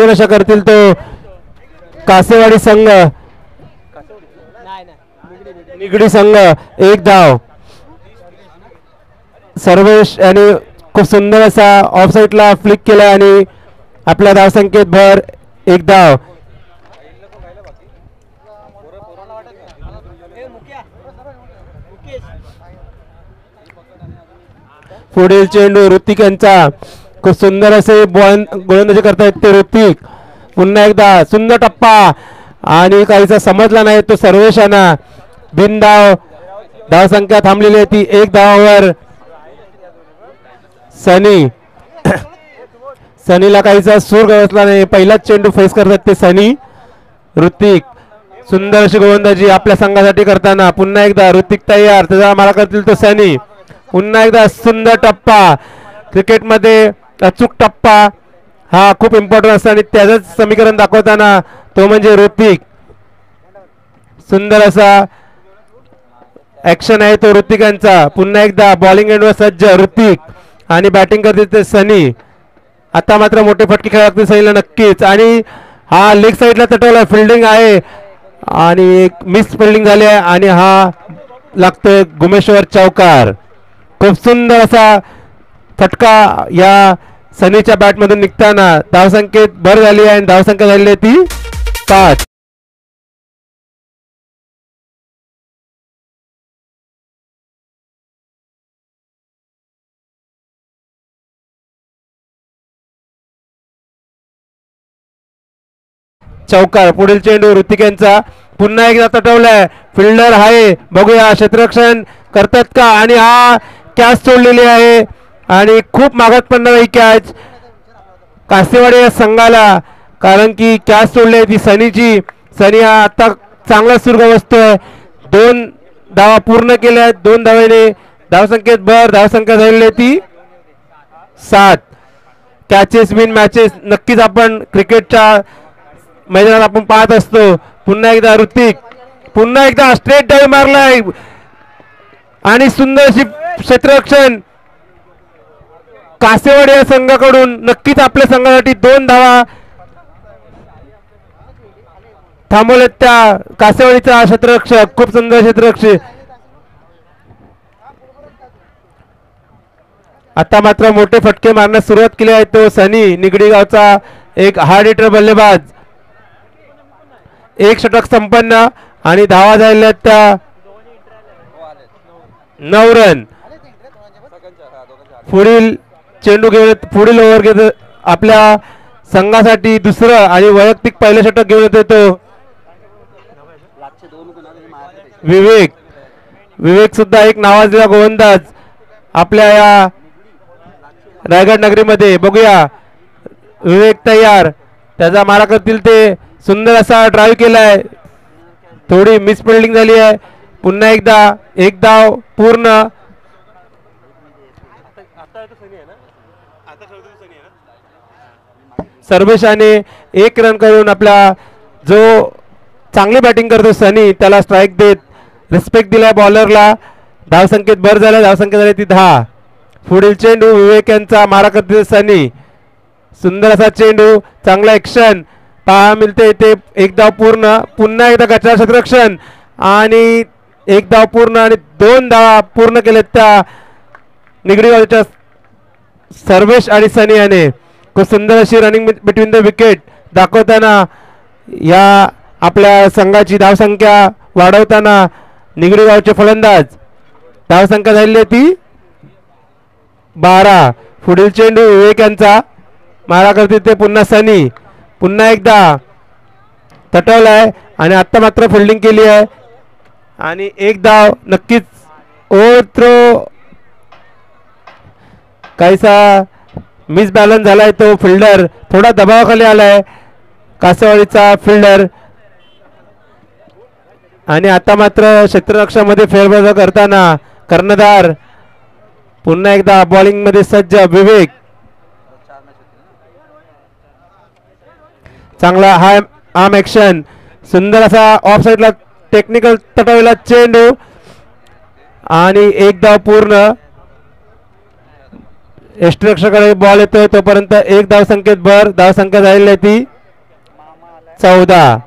अशा करतील तो कासेवाडी संघ निगडी संघ एक धाव सर्वेश आणि खूप सुंदर असा ऑफ साईडला फ्लिक केला आणि आपल्या धावसंख्येत भर एक धाव पुढील चेंडू ऋतिक यांचा खूप सुंदर असे गोलंदाजी करतायत ते ऋतिक पुन्हा एकदा सुंदर टप्पा आणि काहीसा समजला नाही तो सर्वेशाना बिनधाव धावसंख्या थांबलेली आहे ती एक धावावर सनीला काहीसा सूर गवसला नाही पहिलाच चेंडू फेस करतात ते सनी ऋतिक सुंदर अशी गोलंदाजी आपल्या संघासाठी करताना पुन्हा एकदा ऋतिक तयार त्याचा मारा करतील तो सनी पुन्हा एकदा सुंदर टप्पा क्रिकेटमध्ये अचूक टप्पा हा खूप इम्पॉर्टंट असतो आणि त्याचंच समीकरण दाखवताना तो म्हणजे ऋतिक सुंदर असा ऍक्शन आहे तो ऋतिकांचा पुन्हा एकदा बॉलिंग एंडवर सज्ज ऋतिक आणि बॅटिंग करते ते सनी आता मात्र मोठे फटके खेळावे लागतील सनीला नक्कीच आणि हा लेग साईडला तटवला फिल्डिंग आहे आणि एक मिस फिल्डिंग झाली आहे आणि हा लागतोय गुमेश्वर चौकार खूप सुंदर असा फटका या सनीच्या बॅटमधून निघताना धावसंख्येत भर झाली आहे आणि धावसंख्या झाली आहे ती 5 चौकार पुढील चेंडू ऋतिक यांचा पुन्हा एकदा तटवलाय फिल्डर आहे बघूया क्षेत्ररक्षण करतात का आणि हा कॅच सोडलेली आहे आणि खूप मागत पडणार ही कॅच कासेवाडी या संघाला कारण की कॅच सोडली ती सनीची सनी हा आता चांगला सुरू बसतोय 2 धावा पूर्ण केल्या 2 धावेने धावसंख्येत भर धावसंख्या झालेली ती 7 कॅचेस विन मॅचेस नक्कीच आपण क्रिकेटच्या मैदानात आपण पाहत असतो पुन्हा एकदा ऋतिक पुन्हा एकदा स्ट्रेट डाईव्ह मारलाय आणि सुंदर अशी क्षेत्ररक्षण कासेवाडी या संघाकडून नक्कीच आपल्या संघासाठी 2 धावा थांबवलेत त्या कासेवाडीचा क्षेत्ररक्षक खूप सुंदर क्षेत्ररक्षक आता मात्र मोठे फटके मारण्यास सुरुवात केली आहे तो सनी निगडी गावचा एक हार्ड हिटर बल्लेबाज एक षटक संपन्न आणि धावा झालेल्या त्या 9 रन पुढील चेंडू घेऊन पुढील ओव्हर घेत आपल्या संघासाठी दुसरं आणि वैयक्तिक पहिलं षटक घेऊन येतो विवेक सुद्धा एक नावाजलेला गोलंदाज आपल्या या रायगड नगरीमध्ये बघूया विवेक तयार त्याचा मारा करतील ते सुंदर असा ड्राईव्ह केलाय थोडी मिस फिल्डिंग झाली आहे पुन्हा एकदा एक धाव पूर्ण सर्वेशाने 1 रन करून आपला जो चांगली बॅटिंग करतो सनी त्याला स्ट्राईक देत रिस्पेक्ट दिलाय बॉलरला धावसंख्येत भर झाला धावसंख्या झाली ती 10 पुढील चेंडू विवेक यांचा मारा करते सनी सुंदर असा चेंडू चांगला ऍक्शन पहा मिळते ते एक धाव पूर्ण पुन्हा एकदा गटार क्षेत्ररक्षण आणि एक धाव पूर्ण आणि 2 धावा पूर्ण केलेत त्या निगडी गावच्या सर्वेश आणि सनी याने खूप सुंदर अशी रनिंग बिटवीन द विकेट दाखवताना या आपल्या संघाची धावसंख्या वाढवताना निगडी गावचे फलंदाज धावसंख्या झालेली ती 12 पुढील चेंडू विवेक यांचा मारा करते ते पुन्हा सनी पुन्हा एकदा तटवलाय आणि आता मात्र फिल्डिंग केली आहे आणि एक धाव नक्कीच ओव्हर थ्रो काहीसा मिसबॅलन्स झालाय तो फिल्डर थोडा दबावाखाली आलाय कासेवाडीचा फिल्डर आणि आता मात्र क्षेत्ररक्षणामध्ये फेरबदल करताना कर्णधार पुन्हा एकदा बॉलिंग मध्ये सज्ज विवेक चांगला आर्म ऍक्शन सुंदर असा ऑफ साइडला टेक्निकल तटवलेला चेंडू आणि एक धाव पूर्ण यष्टीरक्षकाकडे बॉल येतोय तोपर्यंत एक धावसंख्येत भर. धावसंख्या झालेली आहे ती 14.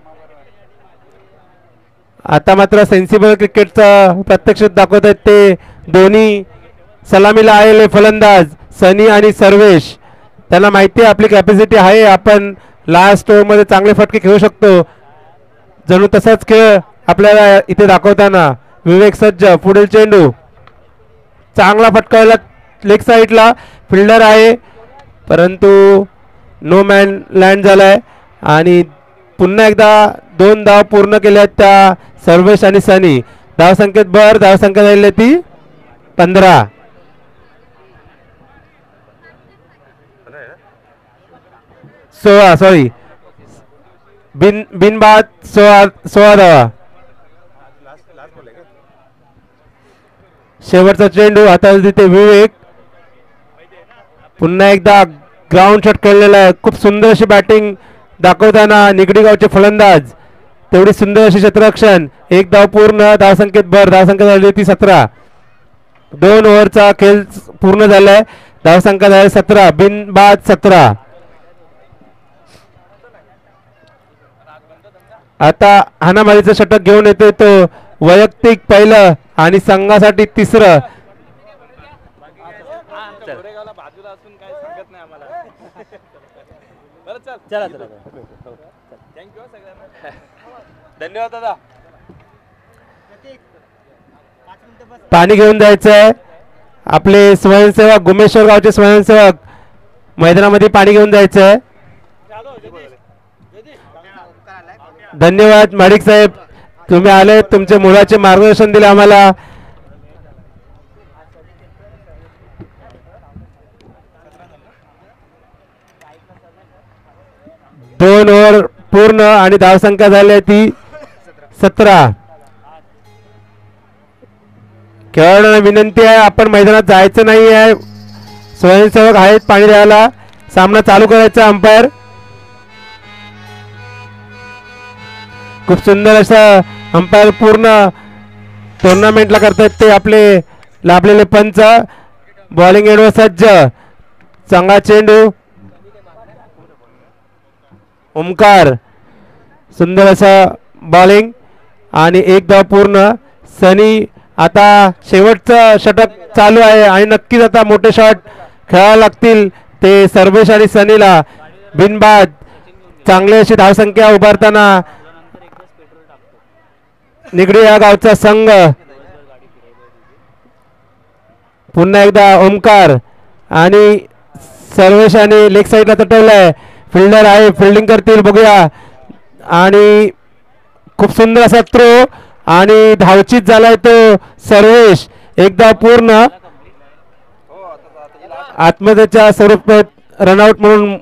आता मात्र सेन्सिबल क्रिकेटचं प्रत्यक्ष दाखवत आहेत ते दोन्ही सलामीला आलेले फलंदाज सनी आणि सर्वेश. त्यांना माहिती आहे आपली कॅपॅसिटी आहे, आपण लास्ट ओव्हरमध्ये चांगले फटके खेळू शकतो. जणू तसाच खेळ आपल्याला इथे दाखवताना विवेक सज्ज. पुढील चेंडू चांगला फटकावला लेग साईडला. फिल्डर आहे परंतु नो मॅन लँड झालाय आणि पुन्हा एकदा 2 धाव पूर्ण केल्या त्या सर्वेश आणि सनी. धावसंख्येत भर. धावसंख्या झालेली ती 15. सॉरी बिनबाद 16 धावा. शेवटचा चेंडू आता तिथे विवेक. पुन्हा एकदा ग्राउंड शॉट खेळलेला आहे. खूप सुंदर अशी बॅटिंग दाखवताना निगडी गावचे फलंदाज. तेवढी सुंदर अशी क्षेत्ररक्षण. एक धाव पूर्ण. धावसंख्येत भर. धावसंख्या झाली होती 17. 2 ओव्हरचा खेळ पूर्ण झालाय. धावसंख्या झाली 17. बिनबाद 17. आता हाणामारीचं षटक घेऊन येतोय तो वैयक्तिक पहिलं आणि संघासाठी 3रं. धन्यवाद दादा. पाणी घेऊन जायचंय. आपले स्वयंसेवक गुमेश्वर गावचे स्वयंसेवक मैदानामध्ये पाणी घेऊन जायचंय. धन्यवाद माडिक साहेब, तुम्ही आले, तुमचे मुलाचे मार्गदर्शन दिले आम्हाला. दोन ओव्हर पूर्ण आणि धावसंख्या झाली आहे ती 17. खेळाडूंना विनंती आहे आपण मैदानात जायचं नाही आहे. स्वयंसेवक आहेत पाणी द्यायला. सामना चालू करायचा. अंपायर खूप सुंदर असं अंपायर पूर्ण टुर्नामेंटला करतायत ते आपले लाभलेले पंच. बॉलिंग एंडवर सज्ज. चांगला चेंडू. ओमकार सुंदर असं बॉलिंग आणि एक धाव पूर्ण. सनी आता शेवटचं षटक चालू आहे आणि नक्कीच आता मोठे शॉट खेळायला लागतील ते सर्वेश आणि सनीला. बिनबाद. चांगली अशी धावसंख्या उभारताना निगडी या गावचा संघ. पुन्हा एकदा ओमकार आणि सर्वेश आणि लेग साईडला तटवलाय. फिल्डर आहे, फिल्डिंग करतील बघूया. आणि खूप सुंदर असा थ्रो आणि धावचीत झालाय तो सर्वेश. एकदा पूर्ण. आत्महत्येच्या स्वरूपात रनआउट म्हणून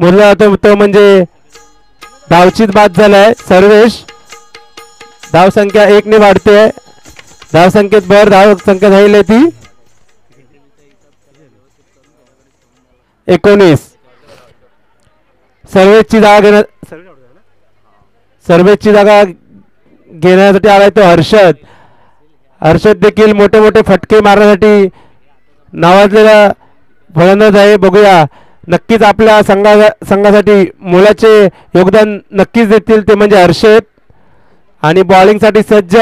मोजला जातो तो म्हणजे धावचीत बाद झालाय सर्वेश. धावसंख्या 1 ने वाढते. धावसंख्येत भर. धावसंख्या झालेली ती 19. सर्वेची जागा घेण्यासाठी आलाय तो हर्षद. हर्षद देखील मोठे मोठे फटके मारण्यासाठी नावाजलेला फलंदाज आहे. बघूया नक्कीच आपल्या संघासाठी मुलाचे योगदान नक्कीच देतील ते म्हणजे हर्षद. आणि बॉलिंग साठी सज्ज.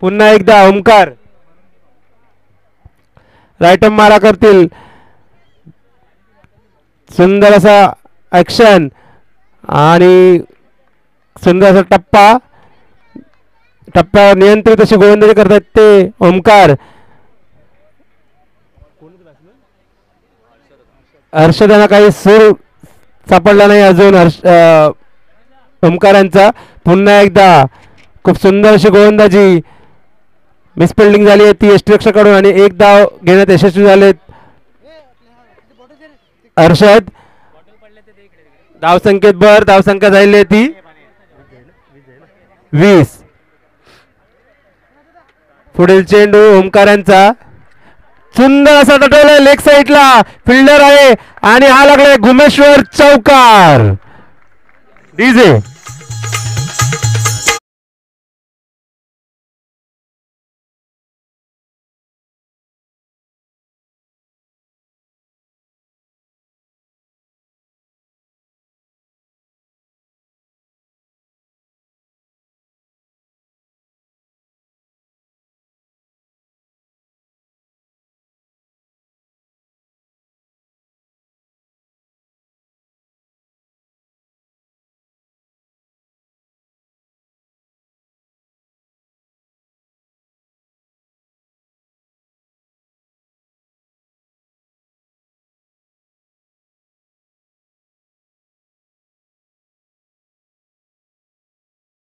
पुन्हा एकदा ओमकार राईट आर्म मारा करतील. सुंदर असा ऍक्शन आणि सुंदर असा टप्प्यावर नियंत्रित अशी गोलंदाजी करतात ते ओमकार. हर्षदाना काही सूर सापडला नाही अजून ओमकारांचा. पुन्हा एकदा खूप सुंदर अशी गोलंदाजी. मिसफिल्डिंग झाली आहे ती यष्टीरक्षकाकडून आणि एक धाव घेण्यात यशस्वी झालेत हर्षद. धावसंख्येत भर. धावसंख्या झालेली आहे ती 20. पुढील चेंडू ओमकारांचा. सुंदर असा तटवलाय लेग साईडला. फिल्डर आहे आणि हा लागलाय गुमेश्वर चौकार. डीजे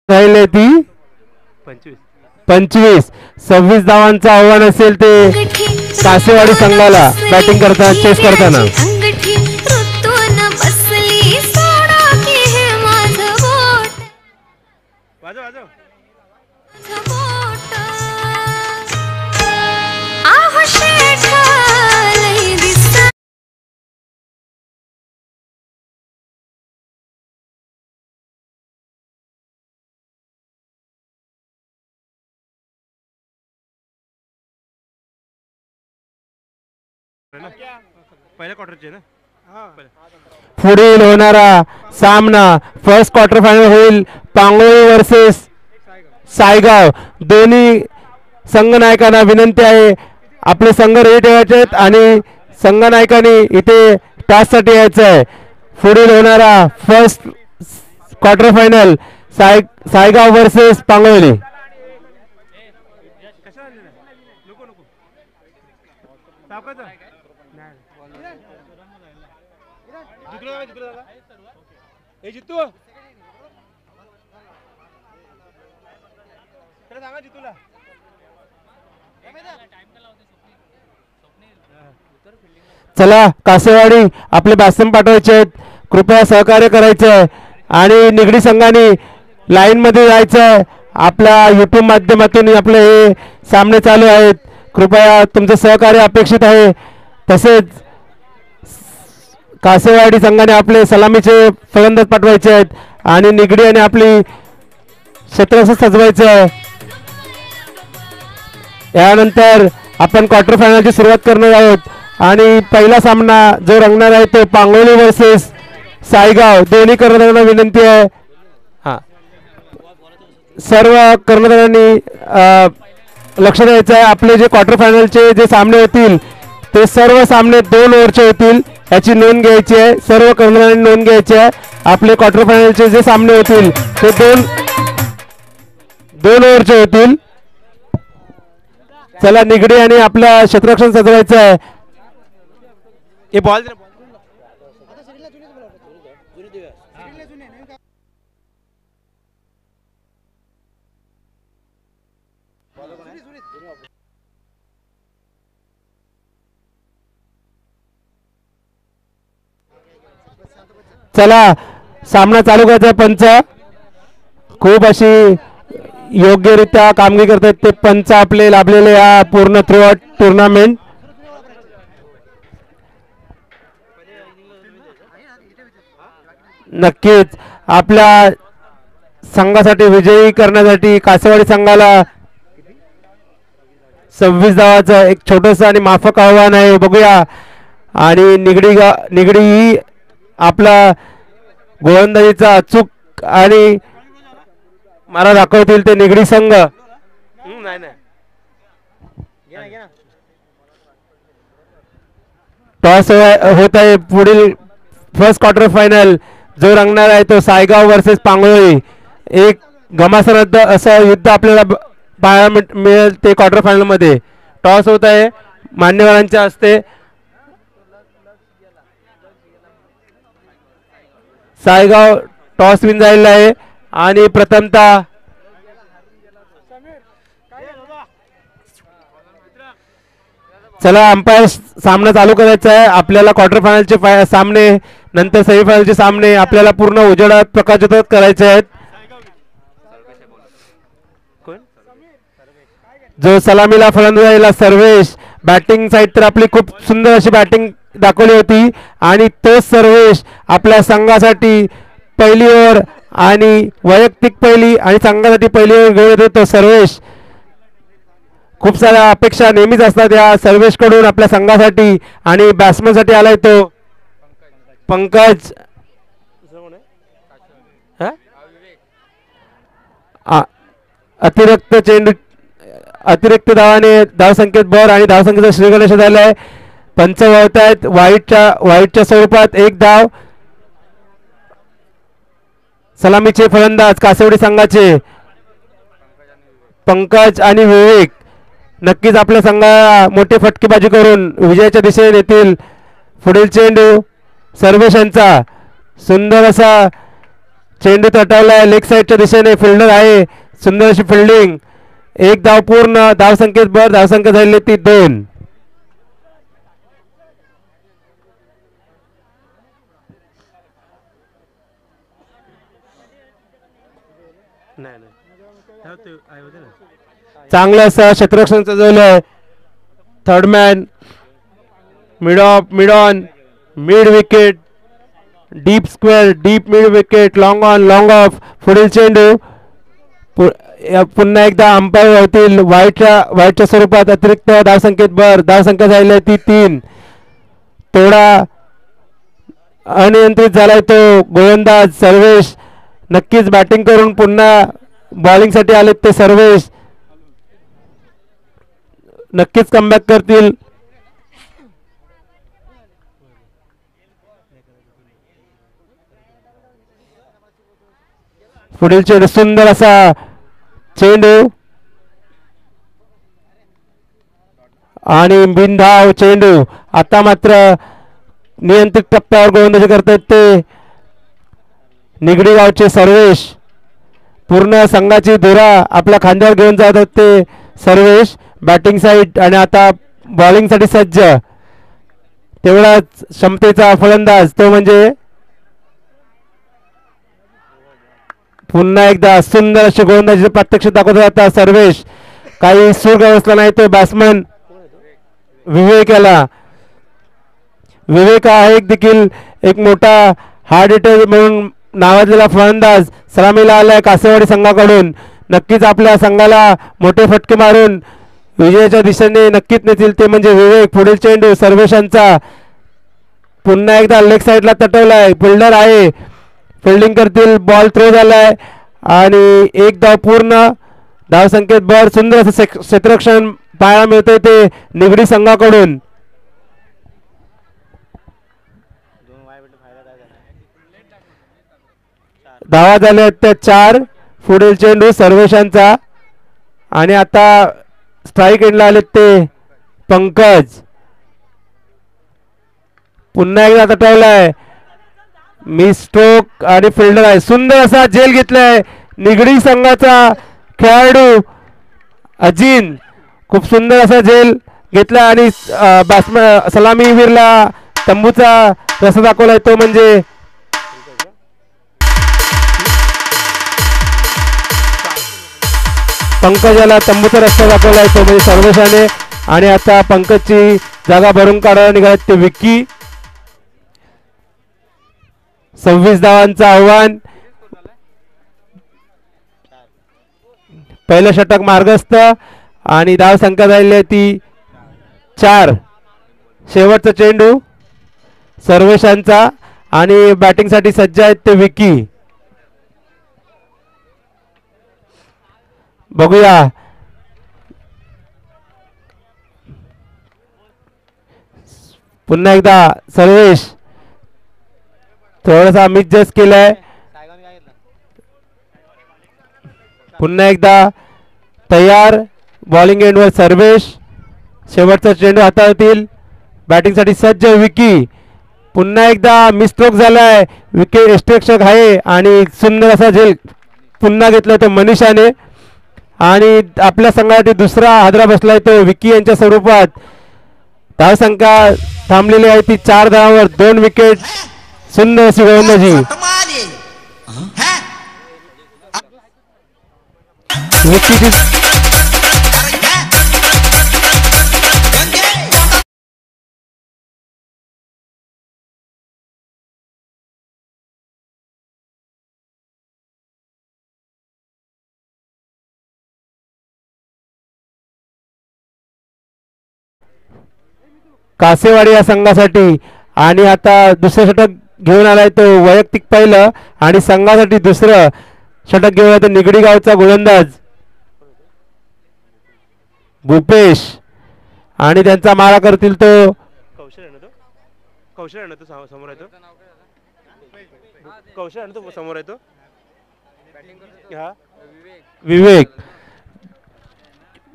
राहिले ती 25. 26 धावांचं आव्हान असेल ते कासेवाडी संघाला बॅटिंग करताना चेस करताना. पुढील होणारा सामना फर्स्ट क्वार्टर फायनल होईल पांगोळी वर्सेस सायगाव. दोन्ही संघनायकांना विनंती आहे आपले संघ रेडी ठेवायचे आहेत आणि संघनायकांनी इथे टॉससाठी यायचं आहे. पुढील होणारा first quarter final Saygaon versus Pangoli. चला कासेवाडी आपले बॅट्समन पाठवायचे आहेत, कृपया सहकार्य करायचं आहे आणि निगडी संघाने लाईन मध्ये जायचं आहे. आपल्या युट्यूब माध्यमातून आपले हे सामने चालू आहेत, कृपया तुमचं सहकार्य अपेक्षित आहे. तसेच कासेवाडी संघाने आपले सलामीचे फलंदाज पाठवायचे आहेत आणि निगडी आणि आपली क्षेत्ररक्षण सजवायचं आहे. यानंतर आपण क्वार्टर फायनलची सुरुवात करणार आहोत आणि पहिला सामना जो रंगणार आहे तो पांगोली वर्सेस सायगाव. दोन्ही कर्णधारांना विनंती आहे, सर्व कर्णधारांनी लक्ष द्यायचं आहे. आपले जे क्वार्टर फायनलचे जे सामने होतील ते सर्व सामने 2 ओव्हरचे होतील, याची नोंद घ्यायची आहे. सर्व कर्णधारांनी नोंद घ्यायची आहे. आपले क्वार्टर फायनलचे जे सामने होतील ते 2 ओव्हरचे होतील. चला निगडी आणि आपलं क्षेत्ररक्षण सजवायचं आहे. हे बॉल चला सामना चालू करायचा. पंच खूप अशी योग्यरित्या कामगिरी करतात ते पंच आपले लाभलेले या पूर्ण थ्रू आउट टुर्नामेंट. नक्कीच आपल्या संघासाठी विजयी करण्यासाठी कासेवाडी संघाला 26 धावाचं एक छोटंसं आणि माफक आव्हान आहे, बघूया. आणि निगडी ही आपला गोलंदाजीचा अचूक आणि मारा दाखवतील ते निगडी संघ. टॉस होत आहे. पुढील फर्स्ट क्वार्टर फायनल जो रंगणार आहे तो सायगाव वर्सेस पांगोळी. एक घमासानंद असं युद्ध आपल्याला पाहायला मिळेल ते क्वार्टर फायनल मध्ये. टॉस होत आहे मान्यवरांच्या हस्ते. सायगाव टॉस विन झालेला आहे आणि प्रथमतः चला अंपायर सामना चालू करायचा आहे. आपल्याला क्वार्टर फायनलचे सामने नंतर सेमीफायनलचे सामने आपल्याला पूर्ण उजेडात प्रकाशित करायचे आहेत. जो सलामीला फलंदाजीला सर्वेश. बॅटिंग साईड तर आपली खूप सुंदर अशी बॅटिंग दाखवली होती आणि तोच सर्वेश आपल्या संघासाठी पहिली ओव्हर आणि वैयक्तिक पहिली आणि संघासाठी पहिली ओव्हर घेऊन येतो. तो सर्वेश खूप साऱ्या अपेक्षा नेहमीच असतात या सर्वेश कडून आपल्या संघासाठी आणि बॅट्समन साठी आलाय तो पंकज. अतिरिक्त धावाने धावसंख्येत भर आणि धावसंख्येचा श्रीगणेश झालाय. पंच वळत आहेत वाईटच्या स्वरूपात 1 धाव. सलामीचे फलंदाज कासेवाडी संघाचे पंकज आणि विवेक नक्कीच आपल्या संघाला मोठी फटकेबाजी करून विजयाच्या दिशेने नेतील. पुढील चेंडू सर्वेश यांचा सुंदर असा चेंडू तटवलाय लेग साईडच्या दिशेने. फिल्डर आहे, सुंदर अशी फिल्डिंग. एक धाव पूर्ण. धावसंख्येत भर. धावसंख्या झाली ती 2. चांगलं असं क्षेत्ररक्षण सजवलंय. Third man, mid off, mid on, mid wicket, deep square, deep mid wicket, long on, long off. पुढील चेंडू पुन्हा एकदा अंपायर होतील वाईटच्या स्वरूपात. अतिरिक्त धावसंख्येत भर. धावसंख्या झाली ती 3. थोडा अनियंत्रित झालाय तो गोलंदाज सर्वेश. नक्कीच बॅटिंग करून पुन्हा बॉलिंगसाठी आलेत ते सर्वेश. नक्कीच कमबॅक करतील. पुढील चेंडू सुंदर असा चेंडू आणि बिनधाव चेंडू. आता मात्र नियंत्रित टप्प्यावर गोलंदाजी करतायत ते निगडी गावचे सर्वेश. पूर्ण संघाची धुरा आपल्या खांद्यावर घेऊन जात होते सर्वेश. बॅटिंग साईड आणि आता बॉलिंगसाठी सज्ज. तेवढाच क्षमतेचा फलंदाज तो म्हणजे पुन्हा एकदा सुंदर अशी गोलंदाजी प्रत्यक्ष दाखवत जाता सर्वेश. काही सूर बसला नाही तो बॅट्समन विवेक याला. विवेक हा एक देखील एक मोठा हार्ड हिटर म्हणून नावाजलेला फलंदाज सलामीला आलाय कासेवाडी संघाकडून. नक्कीच आपल्या संघाला मोठे फटके मारून विजयाच्या दिशेने नक्कीच नेतील ते म्हणजे विवेक. पुढील चेंडू सर्वेशांचा पुन्हा एकदा लेग साईडला तटवलाय. फिल्डर आहे, फिल्डिंग करतील. बॉल थ्रो झालाय आणि एक धाव पूर्ण. धावसंख्येत भर. सुंदर असं क्षेत्ररक्षण पाहायला मिळतंय ते निगडी संघाकडून. धावा झाल्या त्या 4. पुढील चेंडू सर्वेशांचा आणि आता स्ट्राईक एंडला आलेत ते पंकज. पुन्हा एकदा तटवलाय. मी स्ट्रोक आणि फिल्डर आहे. सुंदर असा झेल घेतलाय निगडी संघाचा खेळाडू अजिन. खूप सुंदर असा झेल घेतला आणि बॅट्समॅन सलामीवीरला तंबूचा रस्ता दाखवलाय तो म्हणजे पंकज याला तंबूचा रस्ता दाखवलाय तो म्हणजे सर्वेशाने. आणि आता पंकजची जागा भरून काढायला निघाले ते विक्की. 26 धावांचं आव्हान. पहिलं षटक मार्गस्थ आणि धाव संख्या झालेली आहे ती 4. शेवटचा चेंडू सर्वेशांचा आणि बॅटिंगसाठी सज्ज आहेत ते विकी. बघूया पुन्हा एकदा सर्वेश थोडासा मिसजस्ट केलाय. पुन्हा एकदा तयार. बॉलिंग एंडवर सर्वेश. शेवटचा चेंडू हाताळतील. बॅटिंगसाठी सज्ज विकी. पुन्हा एकदा मिस्ट्रोक झालाय. विकेट यष्टीरक्षक आहे आणि सुंदर असा झेल पुन्हा घेतला तो मनीषाने. आणि आपल्या संघासाठी दुसरा हादरा बसलाय तो विकी यांच्या स्वरूपात. धावसंख्या थांबलेली आहे ती 4 धावांवर. 2 विकेट. सुंदर अशी गोलंदाजी विकीची. कासेवाडी या संघासाठी. आणि आता दुसरं षटक घेऊन आलाय तो वैयक्तिक पहिलं आणि संघासाठी दुसरं षटक घेऊन आलाय तो निगडी गावचा गोलंदाज भूपेश. आणि त्यांचा मारा करतील तो कौशल आहे ना तो समोर आहे तो कौशल आहे ना तो समोर आहे तो विवेक.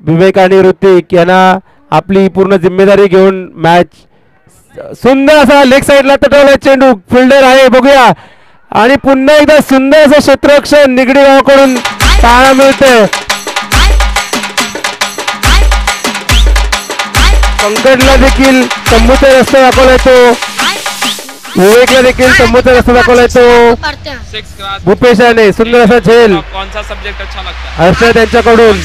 विवेक आणि ऋतिक यांना आपली पूर्ण जिम्मेदारी घेऊन मॅच. सुंदर असा लेग साईडला तटवला चेंडू. फिल्डर आहे बघूया आणि पुन्हा एकदा सुंदर असं क्षेत्ररक्षण निगडी गावाकडून पाहायला मिळते. पंकजला देखील तंबूचा रस्ता दाखवला येतो, विवेकला देखील तंबूचा रस्ता दाखवला येतो. भूपेशाने सुंदर असा झेल. कोणता सब्जेक्ट अच्छा लगता है? हर्षद यांच्याकडून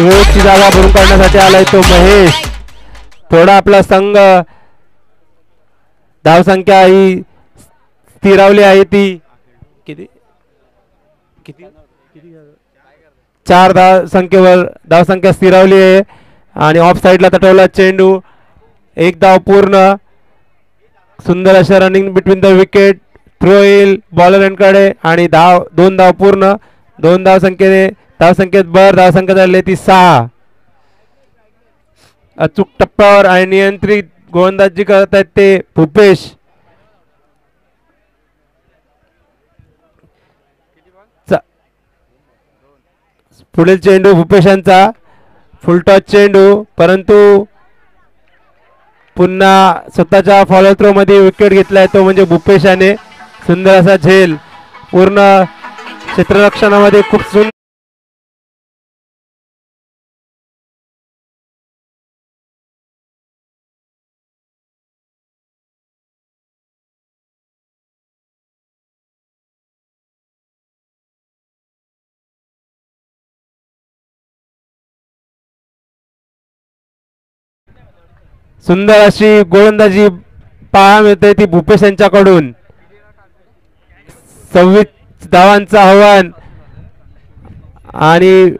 विवेकची जागा भरून काढण्यासाठी आलाय तो महेश. थोडा आपला संघ धावसंख्या ही स्थिरावली आहे, ती किती किती 4 धावसंख्येवर धावसंख्या स्थिरावली आहे. आणि ऑफ साइडला तटवला चेंडू. 1 धाव पूर्ण. सुंदर अशा running between the wicket. Throw येईल बॉलरकडे आणि 2 धाव पूर्ण. 2 धावसंख्येत धावसंख्या झाली ती 6. अचूक टप्प्यावर आणि नियंत्रित गोलंदाजी करत आहेत ते भूपेश. पुढील चेंडू भूपेशांचा फुलटॉस चेंडू, परंतु पुन्हा स्वतःच्या फॉलो थ्रो मध्ये विकेट घेतलाय तो म्हणजे भूपेशाने. सुंदर असा झेल पूर्ण क्षेत्ररक्षणामध्ये खूप सुंदर. सुंदर अशी गोलंदाजी पाहायला मिळते ती भूपेश यांच्याकडून. 26 धावांचं आव्हान आणि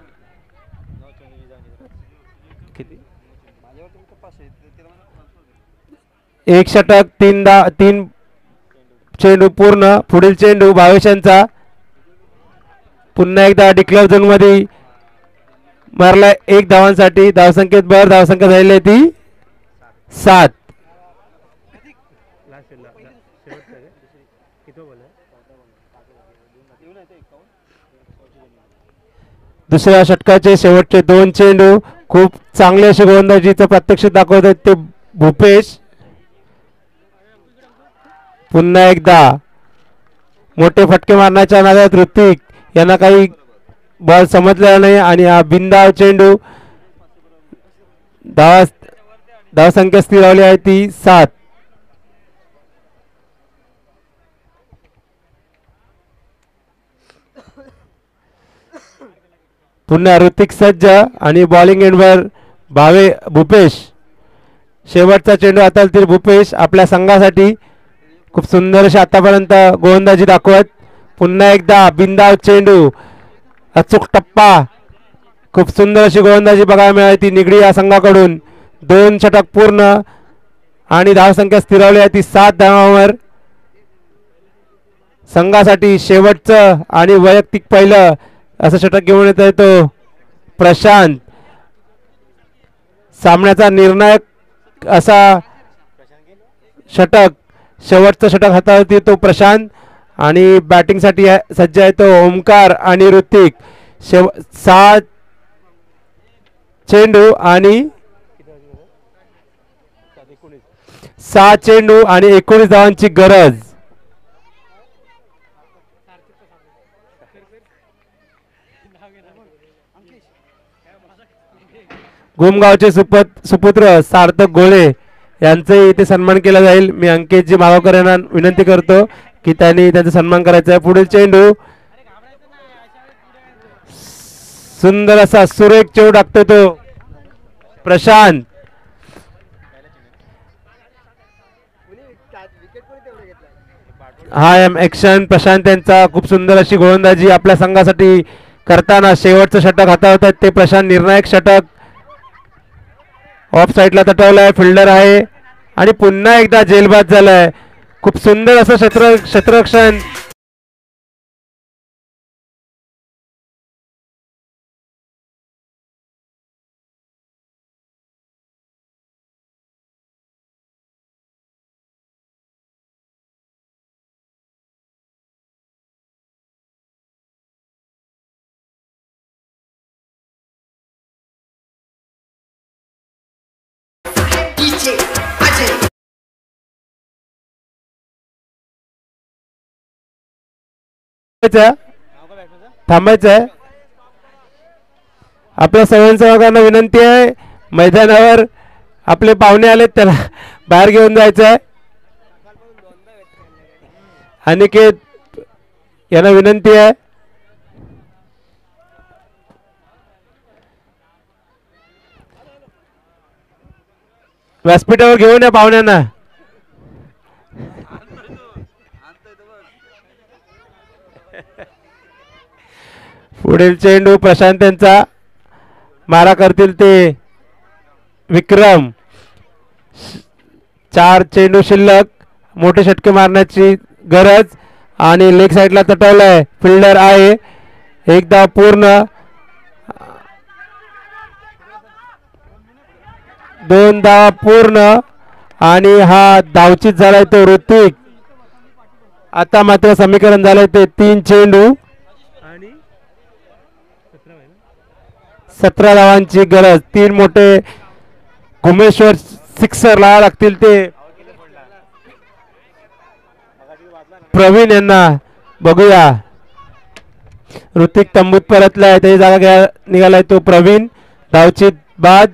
एक षटक 3 चेंडू पूर्ण. पुढील चेंडू भावेशांचा पुन्हा एकदा डिक्लेअर झोन मध्ये मारला 1 धावांसाठी. धावसंख्येत धावसंख्या झालेली ती 7. दुसऱ्या षटकाचे शेवटचे 2 चेंडू खूप चांगले असे गोलंदाजीचं प्रात्यक्षिक दाखवत आहेत ते भूपेश. पुन्हा एकदा मोठे फटके मारण्याच्या नादात ऋतिक यांना काही बॉल समजलेला नाही आणि हा बिनधाव चेंडू. धावसंख्या स्थिरावली आहे ती 7. पुन्हा ऋतिक सज्ज आणि बॉलिंग एंडवर भूपेश. शेवटचा चेंडू हाताळतील भूपेश आपल्या संघासाठी. खूप सुंदर अशी आतापर्यंत गोलंदाजी दाखवत. पुन्हा एकदा बिनधाव चेंडू, अचूक टप्पा. खूप सुंदर अशी गोलंदाजी बघायला मिळाली ती निगडी या संघाकडून. 2 षटक पूर्ण आणि धावसंख्या स्थिरावली आहे ती 7 धावांवर. संघासाठी शेवटचं आणि वैयक्तिक पहिलं असं षटक घेऊन येतोय तो प्रशांत. सामन्याचा निर्णायक असा षटक, शेवटचं षटक हाताळती तो प्रशांत. आणि बॅटिंगसाठी सज्ज आहे तो ओमकार आणि ऋतिक. 7 चेंडू आणि 19 धावांची गरज. गोमगावचे सुपुत्र सार्थक गोळे यांचाही इथे सन्मान केला जाईल. मी अंकितजी मागावकर यांना विनंती करतो की त्यांनी त्यांचा सन्मान करायचा आहे. पुढील चेंडू सुंदर असा सुरेख चेंडू टाकतो तो प्रशांत. हा ॲक्शन प्रशांत यांचा. खूप सुंदर अशी गोलंदाजी आपल्या संघासाठी करताना शेवटचं षटक हाताळतात ते प्रशांत. निर्णायक षटक. ऑफ साइडला तटवलाय, फिल्डर आहे आणि पुन्हा एकदा जेलबाद झालाय. खूप सुंदर असं क्षेत्ररक्षण थांबायचं आहे. आपल्या स्वयंसेवकांना विनंती आहे, मैदानावर आपले पाहुणे आलेत त्याला बाहेर घेऊन जायचं आहे. अनिकेत यांना विनंती आहे. व्यासपीठावर घेऊन या पाहुण्यांना. पुढील चेंडू प्रशांत यांचा मारा करतील ते विक्रम. 4 चेंडू शिल्लक, मोठे षटके मारण्याची गरज आणि लेग साईडला तटवलाय. फिल्डर आहे. एकदा पूर्ण, 2 धावा पूर्ण आणि हा धावचीत झालाय तो ऋतिक. आता मात्र समीकरण झालंय ते 3 चेंडू आणि 17 धावांची गरज. 3 मोठे घुमेश्वर सिक्सर लावा लागतील ते प्रवीण यांना. बघूया, ऋतिक तंबूत परतलाय, त्याची जागा घ्या निघालाय तो प्रवीण. धावचीत बाद.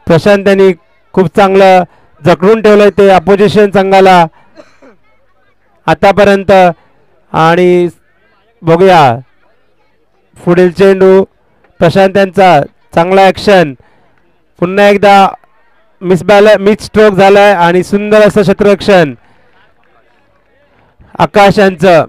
प्रशांत यांनी खूप चांगलं जखडून ठेवलंय ते अपोजिशन संघाला आतापर्यंत. आणि बघूया पुढील चेंडू प्रशांत यांचा चांगला ऍक्शन. पुन्हा एकदा मिस स्ट्रोक झालाय आणि सुंदर असं क्षेत्ररक्षण आकाश यांचं.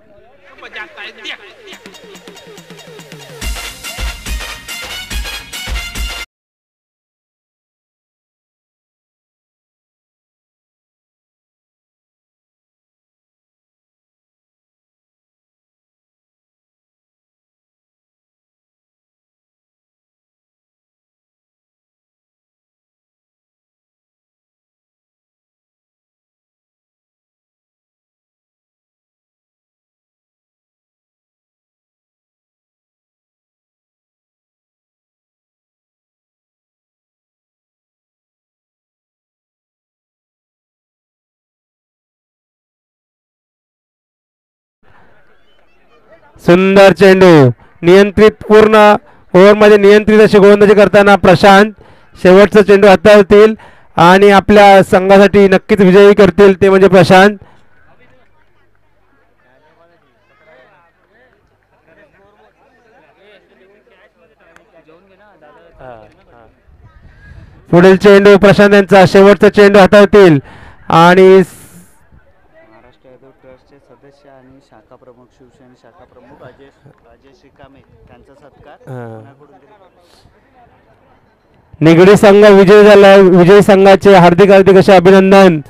सुंदर चेंडू, नियंत्रित, पूर्ण ओव्हरमध्ये नियंत्रित अशी गोलंदाजी करताना प्रशांत. शेवटचा चेंडू हाताळतील आणि आपल्या संघासाठी नक्कीच विजयी करतील ते म्हणजे प्रशांत. पुढील चेंडू प्रशांत यांचा, शेवटचा चेंडू हाताळतील आणि महाराष्ट्र यादव ट्रस्टचे सदस्य आणि शाखा प्रमुख, शिवसेना शाखा प्रमुख अजय श्रीकामे त्यांचा सत्कार. निगडी संघ विजय झाला. विजयी संघाचे हार्दिक हार्दिक असे अभिनंदन.